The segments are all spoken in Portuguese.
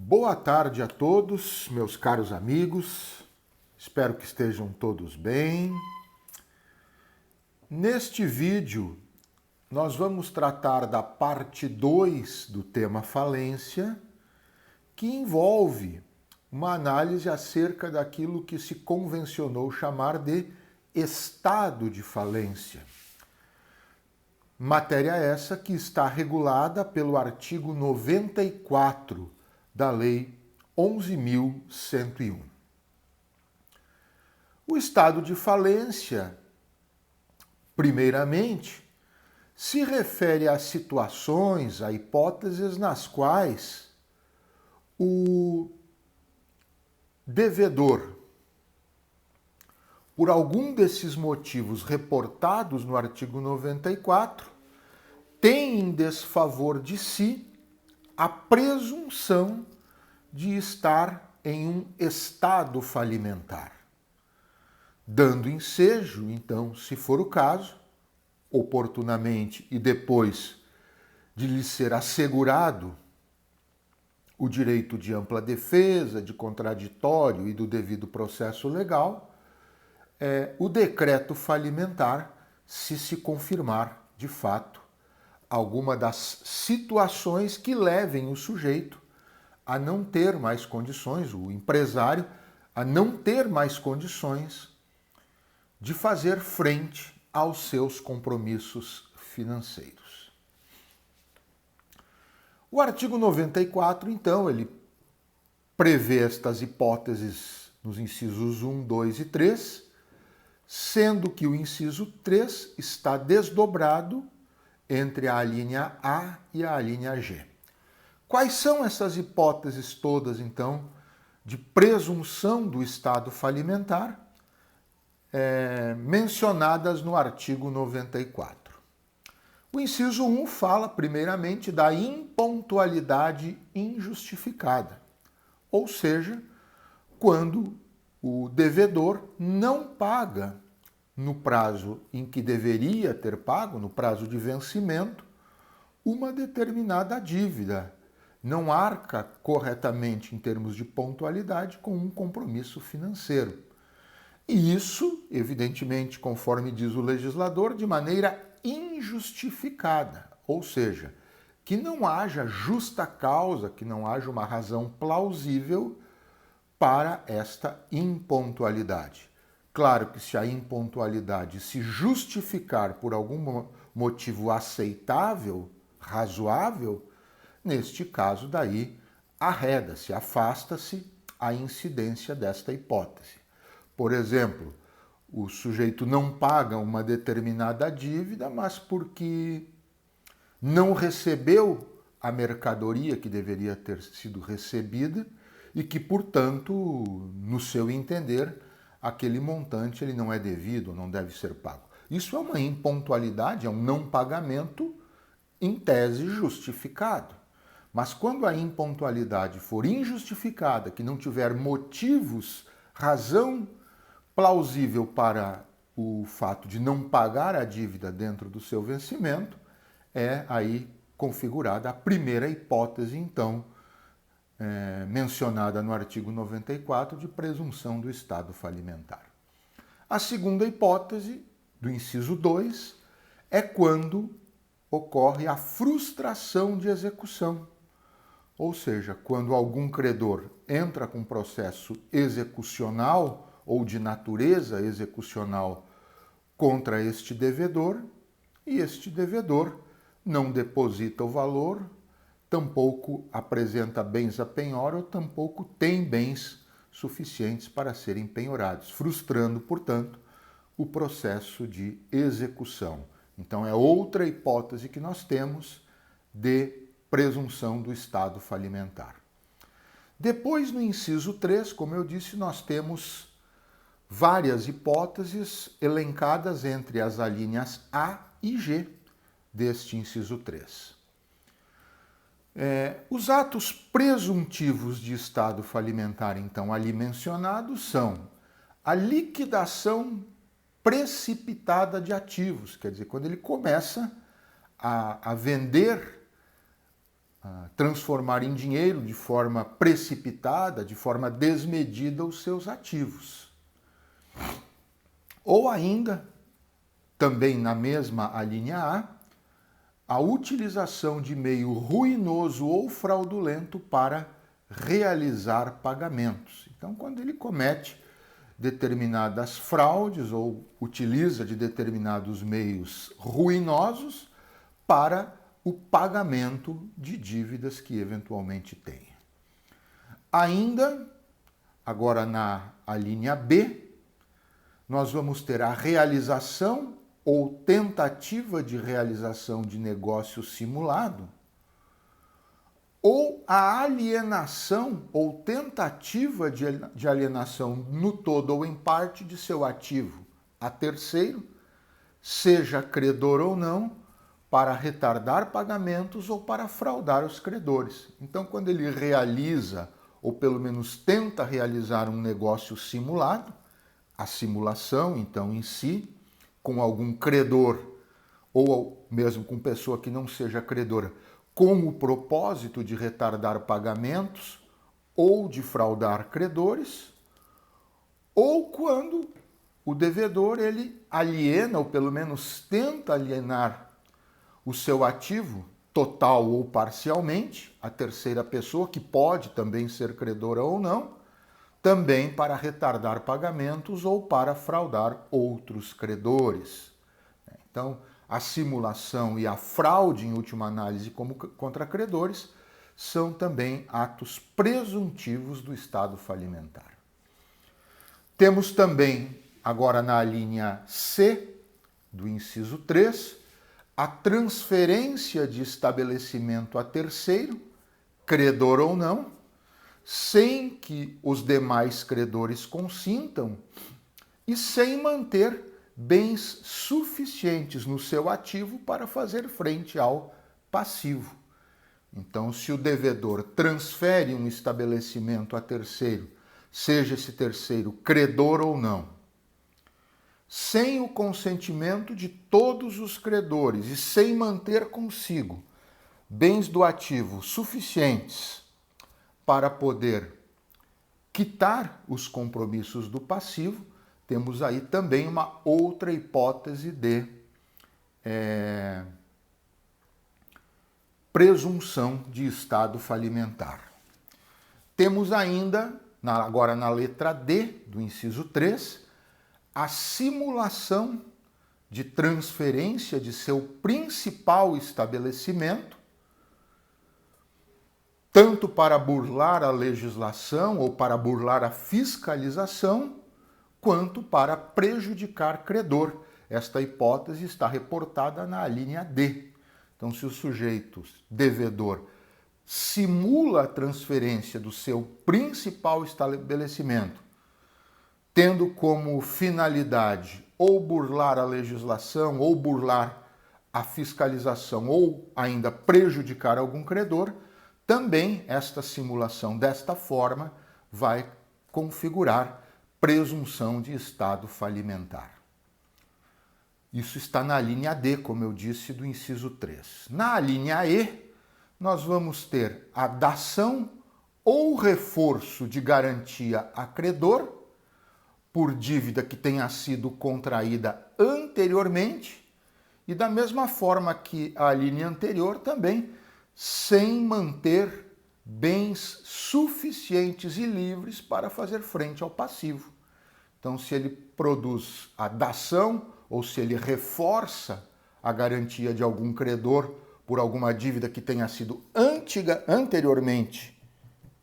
Boa tarde a todos, meus caros amigos. Espero que estejam todos bem. Neste vídeo, nós vamos tratar da parte 2 do tema falência, que envolve uma análise acerca daquilo que se convencionou chamar de estado de falência. Matéria essa que está regulada pelo artigo 94 da Lei 11.101. O estado de falência, primeiramente, se refere a situações, a hipóteses nas quais o devedor, por algum desses motivos reportados no artigo 94, tem em desfavor de si a presunção de estar em um estado falimentar, dando ensejo, então, se for o caso, oportunamente e depois de lhe ser assegurado o direito de ampla defesa, de contraditório e do devido processo legal, o decreto falimentar, se confirmar de fato alguma das situações que levem o sujeito a não ter mais condições, o empresário, a não ter mais condições de fazer frente aos seus compromissos financeiros. O artigo 94, então, ele prevê estas hipóteses nos incisos 1, 2 e 3, sendo que o inciso 3 está desdobrado entre a alínea A e a alínea G. Quais são essas hipóteses todas, então, de presunção do estado falimentar mencionadas no artigo 94? O inciso 1 fala, primeiramente, da impontualidade injustificada, ou seja, quando o devedor não paga no prazo em que deveria ter pago, no prazo de vencimento, uma determinada dívida, não arca corretamente em termos de pontualidade com um compromisso financeiro. E isso, evidentemente, conforme diz o legislador, de maneira injustificada, ou seja, que não haja justa causa, que não haja uma razão plausível para esta impontualidade. Claro que se a impontualidade se justificar por algum motivo aceitável, razoável, neste caso daí arreda-se, afasta-se a incidência desta hipótese. Por exemplo, o sujeito não paga uma determinada dívida, mas porque não recebeu a mercadoria que deveria ter sido recebida e que, portanto, no seu entender, aquele montante ele não é devido, não deve ser pago. Isso é uma impontualidade, é um não pagamento em tese justificado. Mas quando a impontualidade for injustificada, que não tiver motivos, razão plausível para o fato de não pagar a dívida dentro do seu vencimento, é aí configurada a primeira hipótese, então, mencionada no artigo 94, de presunção do estado falimentar. A segunda hipótese, do inciso 2, é quando ocorre a frustração de execução. Ou seja, quando algum credor entra com processo execucional ou de natureza execucional contra este devedor, e este devedor não deposita o valor, tampouco apresenta bens a penhora ou tampouco tem bens suficientes para serem penhorados, frustrando, portanto, o processo de execução. Então é outra hipótese que nós temos de presunção do estado falimentar. Depois, no inciso 3, como eu disse, nós temos várias hipóteses elencadas entre as alíneas A e G deste inciso 3. Os atos presuntivos de estado falimentar, então, ali mencionados são a liquidação precipitada de ativos, quer dizer, quando ele começa a vender transformar em dinheiro de forma precipitada, de forma desmedida, os seus ativos. Ou ainda, também na mesma alínea A utilização de meio ruinoso ou fraudulento para realizar pagamentos. Então, quando ele comete determinadas fraudes ou utiliza de determinados meios ruinosos para o pagamento de dívidas que eventualmente tenha. Ainda, agora na linha B, nós vamos ter a realização ou tentativa de realização de negócio simulado, ou a alienação ou tentativa de alienação no todo ou em parte de seu ativo a terceiro, seja credor ou não, para retardar pagamentos ou para fraudar os credores. Então, quando ele realiza, ou pelo menos tenta realizar um negócio simulado, a simulação, então, em si, com algum credor, ou mesmo com pessoa que não seja credora, com o propósito de retardar pagamentos ou de fraudar credores, ou quando o devedor ele aliena, ou pelo menos tenta alienar o seu ativo, total ou parcialmente, a terceira pessoa, que pode também ser credora ou não, também para retardar pagamentos ou para fraudar outros credores. Então, a simulação e a fraude, em última análise, como contra credores, são também atos presuntivos do estado falimentar. Temos também, agora na linha C do inciso 3, a transferência de estabelecimento a terceiro, credor ou não, sem que os demais credores consintam e sem manter bens suficientes no seu ativo para fazer frente ao passivo. Então, se o devedor transfere um estabelecimento a terceiro, seja esse terceiro credor ou não, sem o consentimento de todos os credores e sem manter consigo bens do ativo suficientes para poder quitar os compromissos do passivo, temos aí também uma outra hipótese de presunção de estado falimentar. Temos ainda, agora na letra D do inciso 3, a simulação de transferência de seu principal estabelecimento, tanto para burlar a legislação ou para burlar a fiscalização, quanto para prejudicar credor. Esta hipótese está reportada na linha D. Então, se o sujeito devedor simula a transferência do seu principal estabelecimento, tendo como finalidade ou burlar a legislação, ou burlar a fiscalização, ou ainda prejudicar algum credor, também esta simulação desta forma vai configurar presunção de estado falimentar. Isso está na linha D, como eu disse, do inciso 3. Na linha E, nós vamos ter a dação ou reforço de garantia a credor por dívida que tenha sido contraída anteriormente e da mesma forma que a linha anterior também, sem manter bens suficientes e livres para fazer frente ao passivo. Então, se ele produz a dação ou se ele reforça a garantia de algum credor por alguma dívida que tenha sido anteriormente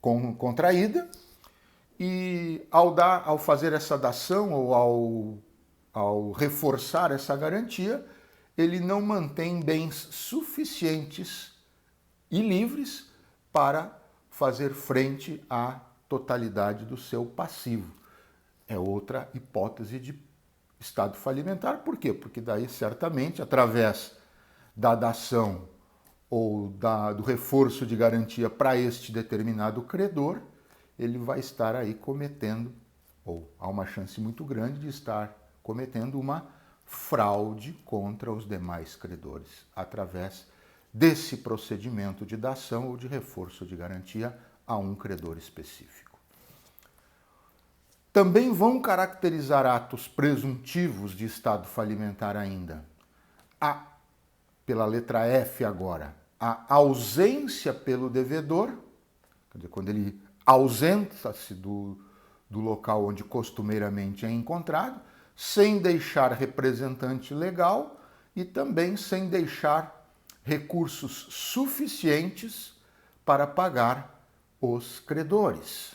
contraída, e ao fazer essa dação ou ao reforçar essa garantia, ele não mantém bens suficientes e livres para fazer frente à totalidade do seu passivo. É outra hipótese de estado falimentar. Por quê? Porque daí, certamente, através da dação ou do reforço de garantia para este determinado credor, ele vai estar aí cometendo, ou há uma chance muito grande de estar cometendo uma fraude contra os demais credores, através desse procedimento de dação ou de reforço de garantia a um credor específico. Também vão caracterizar atos presuntivos de estado falimentar ainda. Pela letra F agora, a ausência pelo devedor, quer dizer, quando ele ausenta-se do local onde costumeiramente é encontrado, sem deixar representante legal e também sem deixar recursos suficientes para pagar os credores.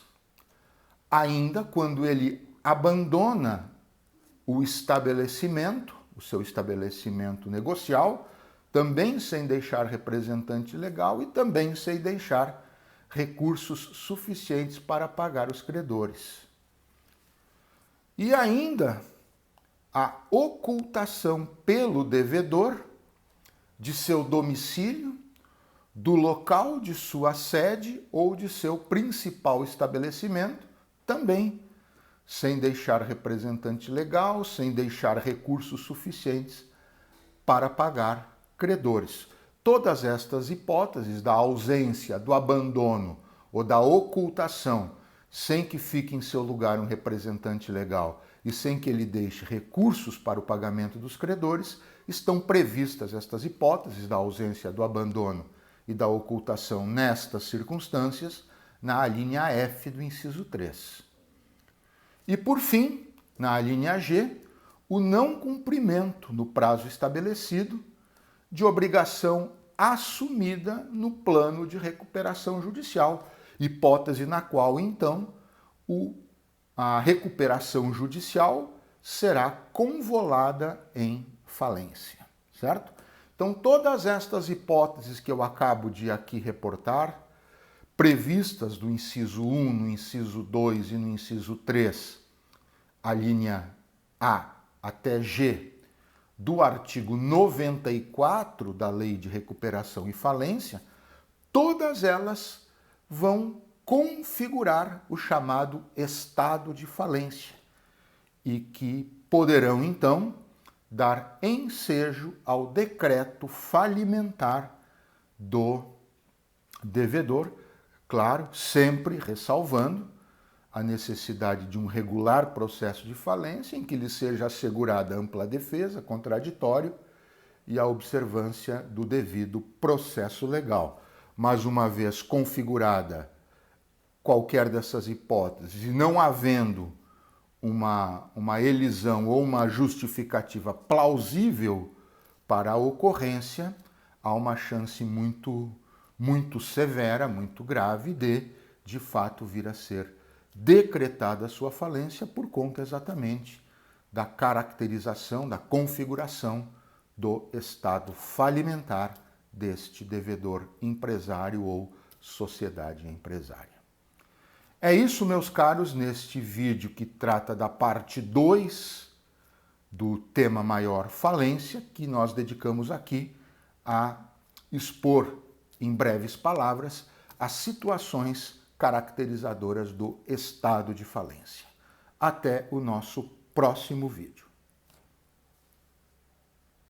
Ainda quando ele abandona o estabelecimento, o seu estabelecimento negocial, também sem deixar representante legal e também sem deixar recursos suficientes para pagar os credores. E ainda a ocultação pelo devedor de seu domicílio, do local de sua sede ou de seu principal estabelecimento, também sem deixar representante legal, sem deixar recursos suficientes para pagar credores. Todas estas hipóteses da ausência, do abandono ou da ocultação, sem que fique em seu lugar um representante legal e sem que ele deixe recursos para o pagamento dos credores, estão previstas estas hipóteses da ausência, do abandono e da ocultação nestas circunstâncias na alínea F do inciso 3. E por fim, na alínea G, o não cumprimento no prazo estabelecido de obrigação assumida no plano de recuperação judicial, hipótese na qual, então, a recuperação judicial será convolada em falência, certo? Então, todas estas hipóteses que eu acabo de aqui reportar, previstas do inciso 1, no inciso 2 e no inciso 3, a linha A até G, do artigo 94 da Lei de Recuperação e Falência, todas elas vão configurar o chamado estado de falência e que poderão, então, dar ensejo ao decreto falimentar do devedor, claro, sempre ressalvando a necessidade de um regular processo de falência em que lhe seja assegurada ampla defesa, contraditório e a observância do devido processo legal. Mas uma vez configurada qualquer dessas hipóteses e não havendo uma elisão ou uma justificativa plausível para a ocorrência, há uma chance muito severa, muito grave de fato vir a ser decretada a sua falência por conta exatamente da caracterização, da configuração do estado falimentar deste devedor empresário ou sociedade empresária. É isso, meus caros, neste vídeo que trata da parte 2 do tema maior falência, que nós dedicamos aqui a expor em breves palavras as situações caracterizadoras do estado de falência. Até o nosso próximo vídeo.